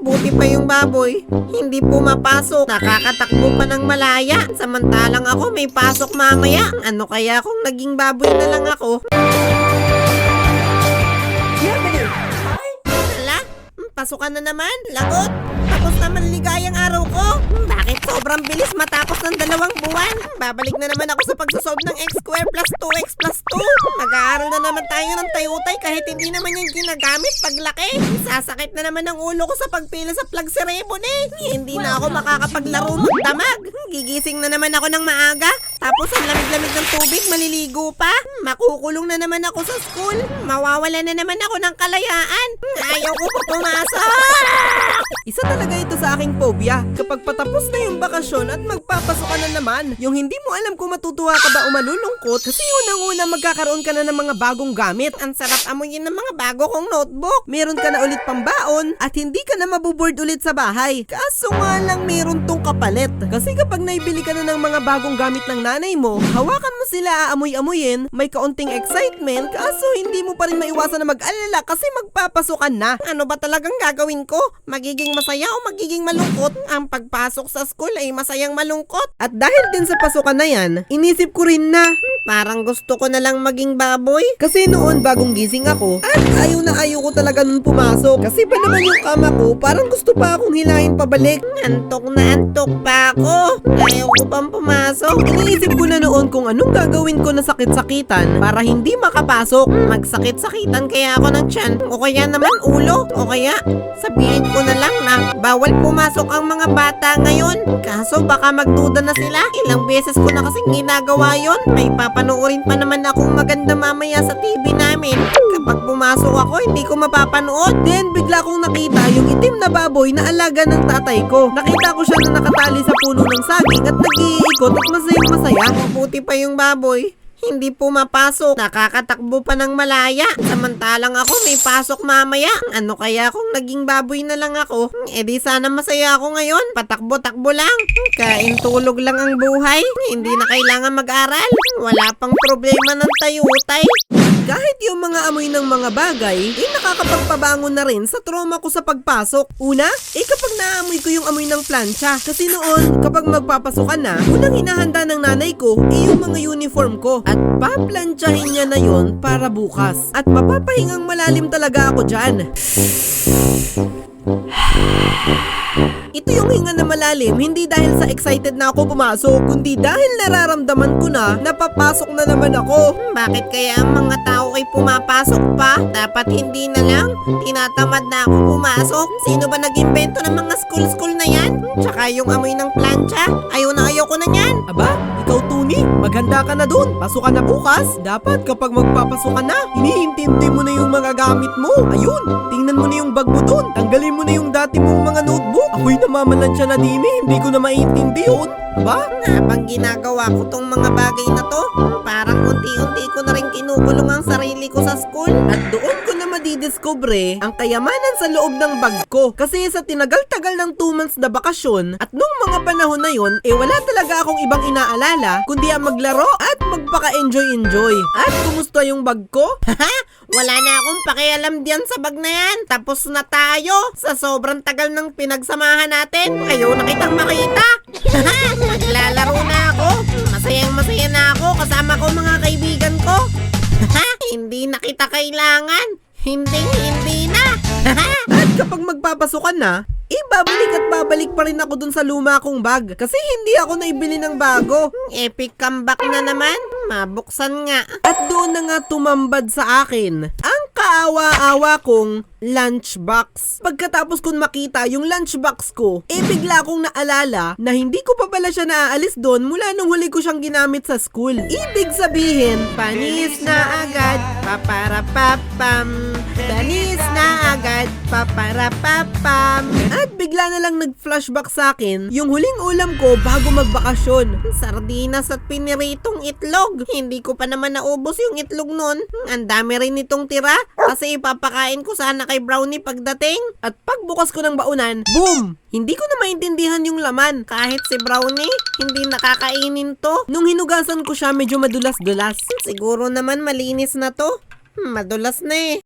Buti pa yung baboy, hindi pumapasok. Nakakatakbo pa ng malaya. Samantalang ako may pasok mamaya. Ano kaya kung naging baboy na lang ako? Hala, pasukan na naman. Lagot. Tapos naman ligayang araw ko. Bakit sobrang bilis matapos ng 2 buwan? Babalik na naman ako sa pagsosolve ng x squared plus 2x plus 2. Mag-aaral na naman tayo ng tayutay kahit hindi naman yung ginagamit paglaki. Sasakit na naman ang ulo ko sa pagpila sa plug ceremony eh. Hindi na ako makakapaglaro ng damag. Gigising na naman ako ng maaga. Tapos ang lamig-lamig ng tubig, maliligo pa. Makukulong na naman ako sa school. Mawawala na naman ako ng kalayaan. Ayaw ko pa pumasok. Isa talaga ito sa aking phobia. Kapag patapos na yung bakasyon at magpapasok ka na naman, yung hindi mo alam kung matutuwa ka ba o malulungkot kasi unang-una magkakaroon ka na ng mga bagong gamit. Ang sarap amuyin ng mga bago kong notebook. Meron ka na ulit pambaon at hindi ka na mabuboard ulit sa bahay. Kaso nga lang meron tong kapalit. Kasi kapag naibili ka na ng mga bagong gamit ng nanay mo, hawakan mo sila aamoy-amuyin, may kaunting excitement, kaso hindi mo pa rin maiwasan na mag-alala kasi magpapasokan na. Ano ba talagang gagawin ko? Magiging masaya o magiging malungkot? Ang pagpasok sa school ay masayang malungkot. At dahil din sa pasukan na yan, inisip ko rin na Parang gusto ko na lang maging baboy. kasi noon bagong gising ako at ayaw ko talaga nun pumasok. Kasi pa naman yung kama ko, parang gusto pa akong hilahin pabalik. Antok na antok pa ako. Ayaw ko pang pumasok. Iniisip ko na noon kung anong gagawin ko na sakit-sakitan para hindi makapasok. Magsakit-sakitan kaya ako ng tiyan. O kaya naman ulo. O kaya sabihin ko na lang na bawal pumasok ang mga bata ngayon. Kaso baka magduda na sila. Ilang beses ko na kasing ginagawa yon. May papanoorin pa naman akong maganda mamaya sa TV namin. Kapag pumasok ako, hindi ko mapapanood. Then bigla kong nakita yung itim na baboy na alaga ng tatay ko. Nakita ko siya na nakatali sa puno ng saging at nag-iikot at masayang masaya. Buti pa yung baboy, hindi pumapasok. Nakakatakbo pa ng malaya. Samantalang ako may pasok mamaya. Ano kaya kung naging baboy na lang ako? Eh di sana masaya ako ngayon. Patakbo-takbo lang. Kain tulog lang ang buhay. Hindi na kailangan mag-aral. Wala pang problema ng tayutay. Kahit yung mga amoy ng mga bagay, nakakapagpabangon na rin sa trauma ko sa pagpasok. Una, kapag naamoy ko yung amoy ng plancha. Kasi noon, kapag magpapasok ka na, unang hinahanda ng nanay ko, yung mga uniform ko. At paplantsahin niya na yon para bukas. At mapapahingang malalim talaga ako dyan. Ito yung hinga na malalim, hindi dahil sa excited na ako pumasok, kundi dahil nararamdaman ko na napapasok na naman ako. Bakit kaya ang mga tao ay pumapasok pa? Dapat hindi na lang. Tinatamad na ako pumasok. Sino ba nag-invento ng mga school na yan? Tsaka yung amoy ng plancha. Ayaw ko na yan. Aba, ikaw Tuni, maghanda ka na dun. Pasok ka na bukas. Dapat kapag magpapasok ka na, iniintindi mo na yung mga gamit mo. Ayun, tingnan mo na yung bag mo dun. Tanggalin mo na yung dati mong mga notebook. Ako'y namamalansya na din hindi ko na maiintindi yun. Aba? Habang ginagawa ko tong mga bagay na to, parang unti-unti ko na rin kinukulong ang sarili ko sa school. At doon ko na madidiscover ang kayamanan sa loob ng bag ko. Kasi sa tinagal-tagal ng 2 months na bakasyon at nung mga panahon na yon, wala talaga akong ibang inaalala kundi ang maglaro at magpaka-enjoy-enjoy. At kumusta yung bag ko? Wala na akong pakialam diyan sa bag na yan. Tapos na tayo sa sobrang tagal ng pinagsamahan natin. Ayaw na kitang makita. Maglalaro na ako. Masayang-masaya na ako kasama ko mga kaibigan ko. Hindi na kita kailangan. Hindi na. At kapag magpapasokan na, babalik at babalik pa rin ako dun sa luma kong bag. Kasi hindi ako naibili ng bago. Epic comeback na naman. Mabuksan nga. At doon na nga tumambad sa akin ang kaawa-awa kong lunchbox. Pagkatapos kong makita yung lunchbox ko, bigla kong naalala na hindi ko pa pala siya naaalis doon mula nung huli ko siyang ginamit sa school. Ibig sabihin, panis na agad, paparapapam. Panis na agad, paparapapam. At bigla na lang nag-flashback sa akin yung huling ulam ko bago magbakasyon. Sardinas at piniritong itlog. Hindi ko pa naman naubos yung itlog nun. Ang dami rin itong tira kasi ipapakain ko sana kay Brownie pagdating. At pagbukas ko ng baunan, boom! Hindi ko na maintindihan yung laman. Kahit si Brownie, hindi nakakainin to. Nung hinugasan ko siya, medyo madulas-dulas. Siguro naman malinis na to. Madulas na eh.